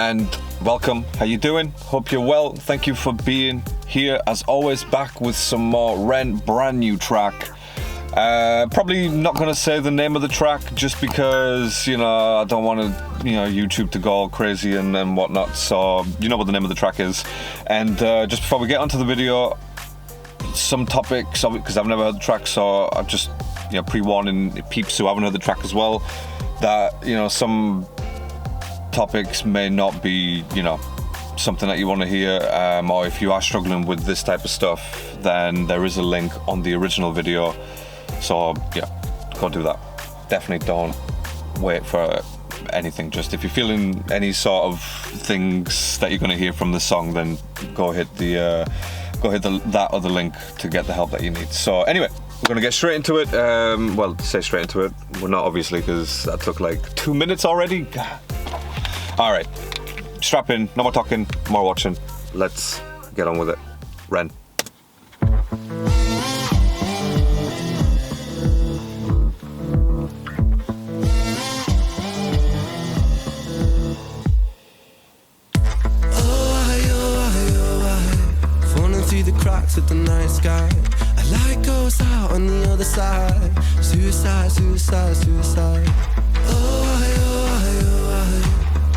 and welcome. How you doing? Hope you're well. Thank you for being here as always, back with some more Ren brand new track. Probably not going to say the name of the track just because, I don't want to, YouTube to go all crazy and whatnot. So you know what the name of the track is. And just before we get onto the video, some topics, because I've never heard the track, so I'm just, pre-warning peeps who haven't heard the track as well, that, some topics may not be, something that you want to hear, or if you are struggling with this type of stuff, then there is a link on the original video. So yeah, go do that. Definitely don't wait for anything. Just if you're feeling any sort of things that you're going to hear from the song, then go hit that other link to get the help that you need. So anyway, we're going to get straight into it. Say straight into it. We're not, obviously, because that took like 2 minutes already. All right, strap in. No more talking, more watching. Let's get on with it. Ren. Of the night sky, a light goes out on the other side. Suicide, suicide, suicide. Oh,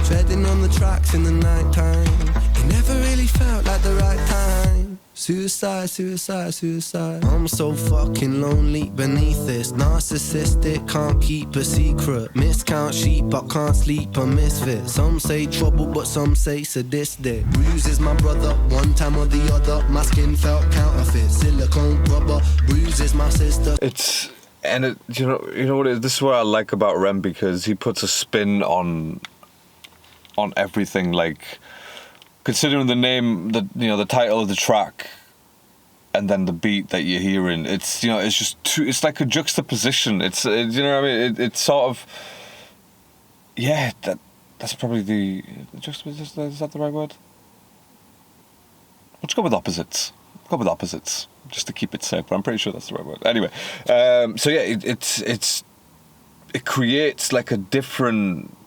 treading on the tracks in the night time. It never really felt like the right time. Suicide, suicide, suicide. I'm so fucking lonely beneath this. Narcissistic, can't keep a secret. Miscount sheep, but can't sleep, a misfit. Some say trouble, but some say sadistic. Bruises my brother, one time or the other. My skin felt counterfeit, silicone rubber. Bruises my sister. You know what it is? This is what I like about Rem, because he puts a spin on everything. Like, considering the name, the title of the track, and then the beat that you're hearing, it's just it's like a juxtaposition. It's what I mean. It's sort of, yeah. That's probably the juxtaposition. Is that the right word? Let's go with opposites. Go with opposites, just to keep it safe. But I'm pretty sure that's the right word. Anyway, so yeah, it creates like a different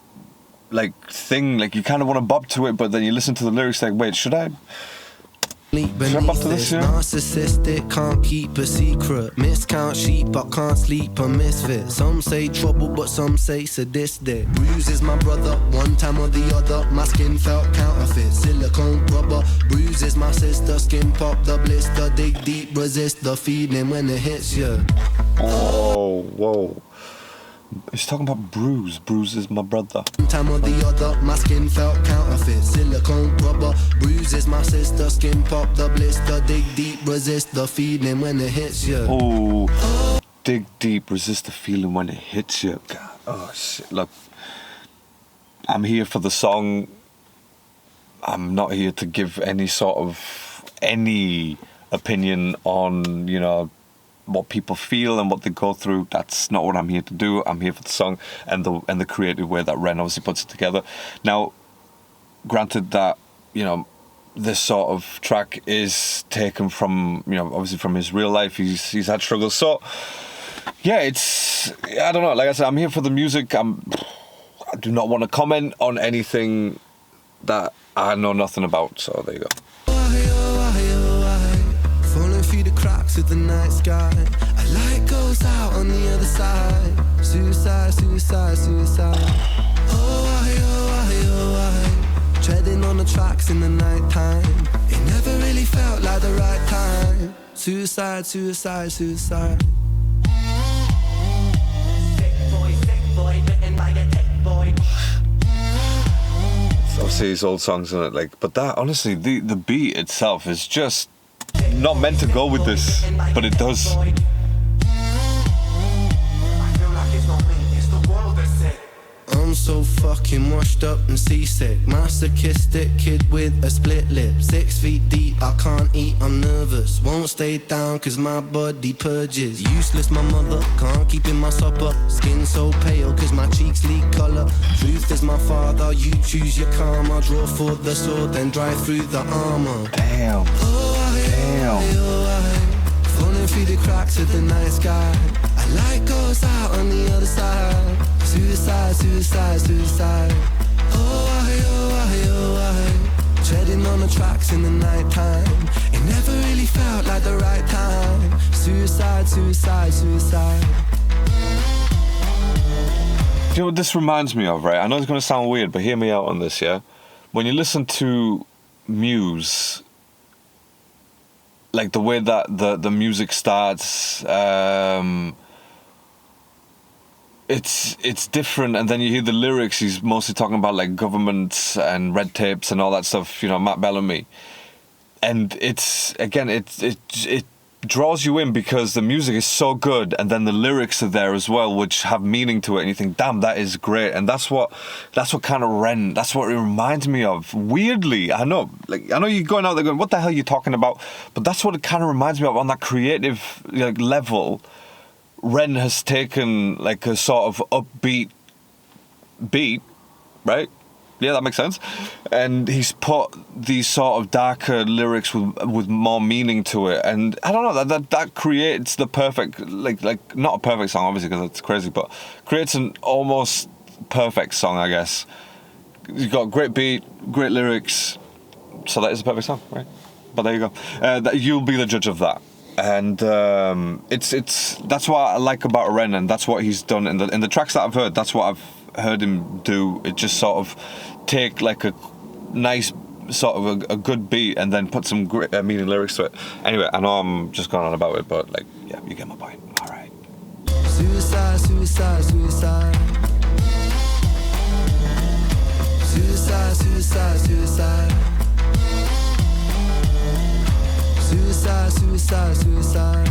thing, like you kind of want to bob to it, but then you listen to the lyrics like, wait, should I bob to this? Narcissistic, can't keep a secret. Miscount sheep, but can't sleep, a misfit. Some say trouble, but some say sadistic. Bruises my brother, one time or the other. My skin felt counterfeit, silicone rubber. Bruises my sister, skin pop the blister. Dig deep, resist the feeling when it hits you. Oh, whoa. He's talking about bruise. Bruise is my brother. One time or the other, my skin felt counterfeit, silicone rubber. Bruises my sister, skin pop the blister. Dig deep, resist the feeling when it hits you. Oh, dig deep, resist the feeling when it hits you. God. Oh shit! Look, I'm here for the song. I'm not here to give any opinion on what people feel and what they go through. That's not what I'm here to do. I'm here for the song and the creative way that Ren obviously puts it together. Now, granted that this sort of track is taken from obviously from his real life. He's had struggles. So yeah, I don't know. Like I said, I'm here for the music. I do not want to comment on anything that I know nothing about. So there you go. The cracks of the night sky, a light goes out on the other side. Suicide, suicide, suicide. Oh, treading on the tracks in the night time. It never really felt like the right time. Suicide, suicide, suicide. Sick boy, bitten by the tech boy. Obviously, his old songs in it, but that honestly, the beat itself is just not meant to go with this, but it does. I'm so fucking washed up and seasick. Masochistic kid with a split lip. 6 feet deep, I can't eat, I'm nervous. Won't stay down cause my body purges. Useless my mother, can't keep in my supper. Skin so pale cause my cheeks leak colour. Truth is my father, you choose your karma. Draw for the sword, then drive through the armour. Damn. Falling through the cracks of the night sky. A light goes out on the other side. Suicide, suicide, suicide. Oh, the tracks in the night time. It never really felt like the right time. Suicide, suicide, suicide. Do you know what this reminds me of, right? I know it's going to sound weird, but hear me out on this, yeah? When you listen to Muse, like the way that the music starts, it's different, and then you hear the lyrics. He's mostly talking about like governments and red tapes and all that stuff, you know, Matt Bellamy. And it's, again, it draws you in because the music is so good, and then the lyrics are there as well, which have meaning to it, and you think, damn, that is great. And that's what kind of Ren, that's what it reminds me of. Weirdly, I know you're going out there going, what the hell are you talking about? But that's what it kind of reminds me of on that creative like level. Ren has taken like a sort of upbeat beat, right? Yeah, that makes sense. And he's put these sort of darker lyrics with more meaning to it. And I don't know, that creates the perfect, like not a perfect song, obviously, because it's crazy, but creates an almost perfect song, I guess. You've got great beat, great lyrics, so that is a perfect song, right? But there you go. You'll be the judge of that. And it's that's what I like about Ren, and that's what he's done in the tracks that I've heard. That's what I've heard him do. It just sort of take like a nice sort of a good beat and then put some great meaning lyrics to it. Anyway, I know I'm just going on about it, but like, yeah, you get my point. All right. Suicide, suicide, suicide. Suicide, suicide, suicide. Suicide, suicide, suicide.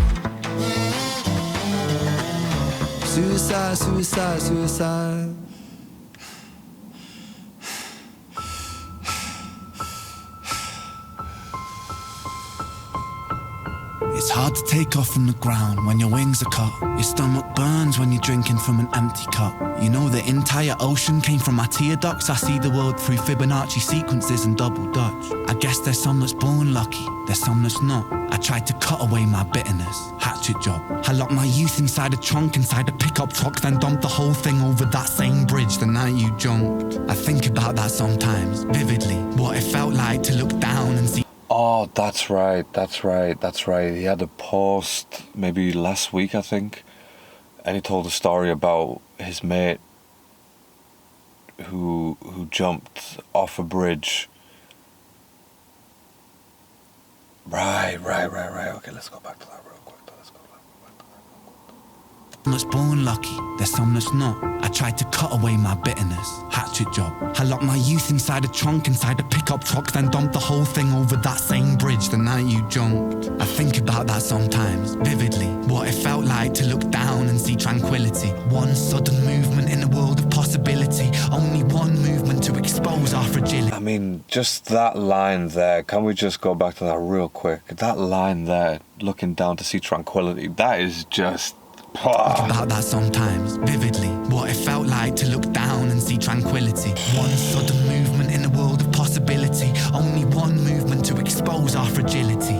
Suicide, suicide, suicide. It's hard to take off from the ground when your wings are cut. Your stomach burns when you're drinking from an empty cup. You know the entire ocean came from my tear ducts. I see the world through Fibonacci sequences and double Dutch. I guess there's some that's born lucky, there's some that's not. I tried to cut away my bitterness, hatchet job. I locked my youth inside a trunk, inside a pickup truck, then dumped the whole thing over that same bridge the night you jumped. I think about that sometimes, vividly, what it felt like to look down and see. Oh, that's right. He had a post maybe last week, I think, and he told a story about his mate who jumped off a bridge. Right. Okay, let's go back to that real quick. Some that's born lucky, there's some that's not. I tried to cut away my bitterness, hatchet job. I locked my youth inside a trunk, inside a pickup truck, then dumped the whole thing over that same bridge the night you jumped. I think about that sometimes, vividly, what it felt like to look down and see tranquility. One sudden movement in a world of possibility, only one movement to expose our fragility. I mean, just that line there, can we just go back to that real quick? That line there, looking down to see tranquility, that is just... Think about that sometimes, vividly, what it felt like to look down and see tranquility. One sudden movement in a world of possibility, only one movement to expose our fragility.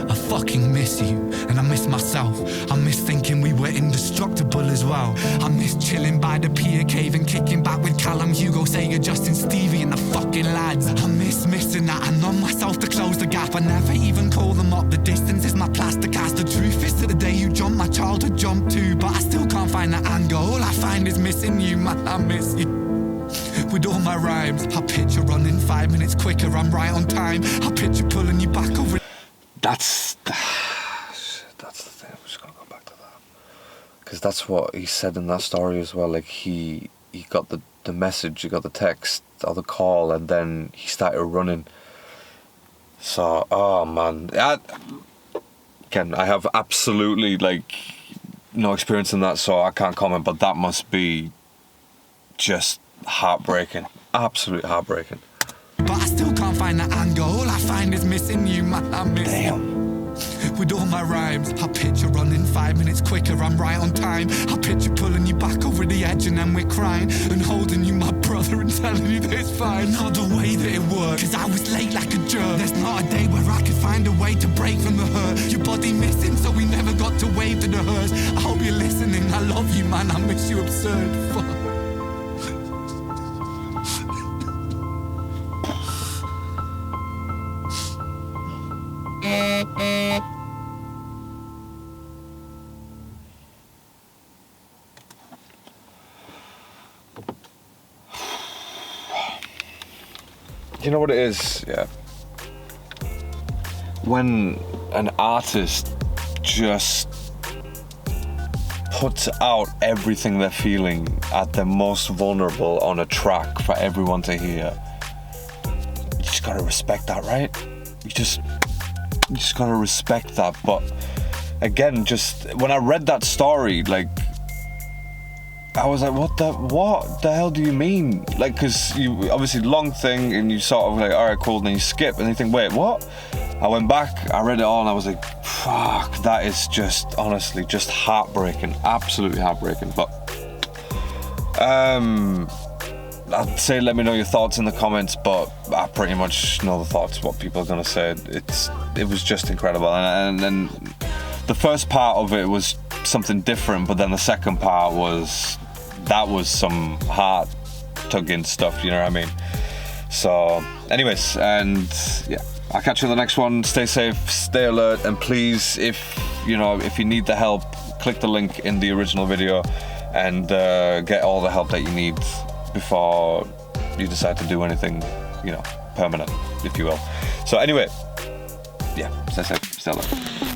I fucking miss you, and I miss myself. I miss thinking we were indestructible as well. I miss chilling by the pier cave and kicking back with Callum, Hugo, Sega, Justin, Stevie and the fucking lads. I miss missing that. I numb myself to close the gap. I never even call them up. The distance is my plaster cast. The truth is that the day you jumped, my childhood jumped too. But I still can't find that anger. All I find is missing you, man, I miss you. With all my rhymes, I picture running 5 minutes quicker. I'm right on time. I picture pulling you back over. That's the thing. I'm just gonna go back to that because that's what he said in that story as well. Like he got the message, he got the text or the call, and then he started running. So, oh man, again, I have absolutely like no experience in that, so I can't comment. But that must be just heartbreaking, absolutely heartbreaking. But I still can't find that anger. All I find is missing you, man, I miss you. With all my rhymes, I picture running 5 minutes quicker. I'm right on time. I picture pulling you back over the edge and then we're crying and holding you, my brother, and telling you that it's fine. Not the way that it worked, cause I was late like a jerk. There's not a day where I could find a way to break from the hurt. Your body missing, so we never got to wave to the hers. I hope you're listening. I love you, man. I miss you absurd. Fuck. You know what it is, yeah? When an artist just puts out everything they're feeling at their most vulnerable on a track for everyone to hear, you just gotta respect that, right? You just gotta respect that. But again, just when I read that story, like, I was like, what the hell do you mean? Like, because you obviously long thing and you sort of like, all right, cool, and then you skip and you think, wait, what? I went back, I read it all, and I was like, fuck, that is just, honestly, just heartbreaking, absolutely heartbreaking. But I'd say let me know your thoughts in the comments, but I pretty much know the thoughts, what people are gonna say. It was just incredible, and then the first part of it was something different, but then the second part was some heart tugging stuff, you know what I mean? So anyways, and yeah, I'll catch you in the next one. Stay safe, stay alert, and please, if you need the help, click the link in the original video and get all the help that you need before you decide to do anything, permanent, if you will. So anyway, yeah, stay safe, stay alert.